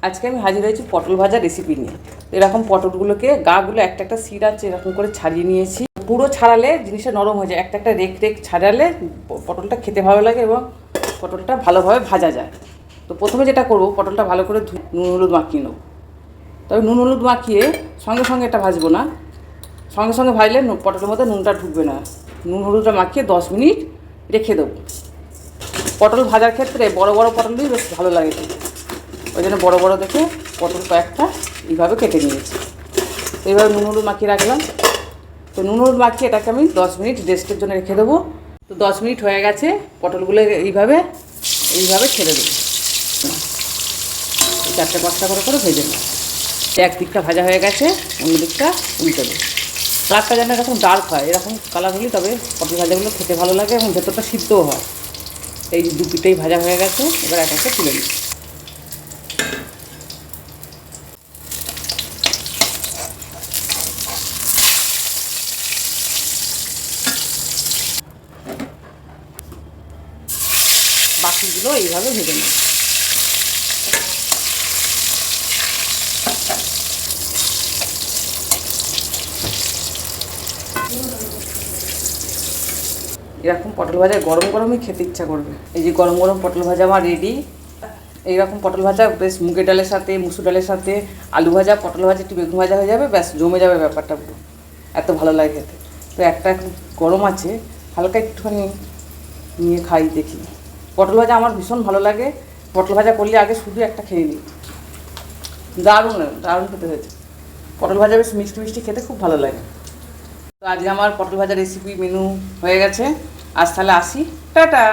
আজকে আমি হাজির হয়েছি পটল ভাজা রেসিপি নিয়ে। এরকম পটলগুলোকে গাগুলো একটা একটা সিড আছে এরকম করে ছাড়িয়ে নিয়েছি। পুরো ছাড়ালে জিনিসটা নরম হয়ে যায়, একটা একটা রেক রেক ছাড়ালে পটলটা খেতে ভালো লাগে এবং পটলটা ভালোভাবে ভাজা যায়। তো প্রথমে যেটা করবো, পটলটা ভালো করে নুন হলুদ মাখিয়ে নেবো। তবে নুন হলুদ মাখিয়ে সঙ্গে সঙ্গে এটা ভাজবো না, সঙ্গে সঙ্গে ভাজলে পটলের মধ্যে নুনটা ঢুকবে না। নুন হলুদটা মাখিয়ে 10 মিনিট রেখে দেবো। পটল ভাজার ক্ষেত্রে বড় বড় পটলই বেশ ভালো লাগে, ওই জন্য বড়ো বড়ো দেখে পটল কয়েকটা এইভাবে কেটে নিয়েছি। এইভাবে নুন হলুদ মাখিয়ে রাখলাম। তো নুন হলুদ মাখিয়ে এটাকে আমি 10 মিনিট রেস্টের জন্য রেখে দেবো। তো 10 মিনিট হয়ে গেছে, পটলগুলো এইভাবে ছেড়ে দেবো। 4-5টা করে ভেজে নেব। এক দিকটা ভাজা হয়ে গেছে, অন্য দিকটা উল্টে দেবো। কালারটা যেন এরকম ডার্ক হয়, এরকম কালার হলেই তবে পটল ভাজাগুলো খেতে ভালো লাগে এবং ভেতরটা সিদ্ধও হয়। এই দু পিঠেই ভাজা হয়ে গেছে, এবার এটাকে তুলে নিই। বাকিগুলো এইভাবে ভেজে নেব। এরকম পটল ভাজা গরম গরমই খেতে ইচ্ছা করবে। এই যে গরম গরম পটল ভাজা আমার রেডি। এইরকম পটল ভাজা বেশ মুগের ডালের সাথে, মুসুর ডালের সাথে, আলু ভাজা, পটল ভাজা, একটু বেগুন ভাজা হয়ে যাবে, ব্যাস জমে যাবে ব্যাপারটা পুরো। এত ভালো লাগে খেতে। তো একটা গরম আছে, হালকা একটুখানি নিয়ে খাই দেখি। পটল ভাজা আমার ভীষণ ভালো লাগে। পটল ভাজা করলে আগে শুধু একটা খেয়ে নিই, দারুণ দারুণ খেতে হয়েছে। পটল ভাজা বেশ মিষ্টি মিষ্টি খেতে খুব ভালো লাগে। তো আজকে আমার পটল ভাজা রেসিপি মেনু হয়ে গেছে। আজ তাহলে আসি, টাটা।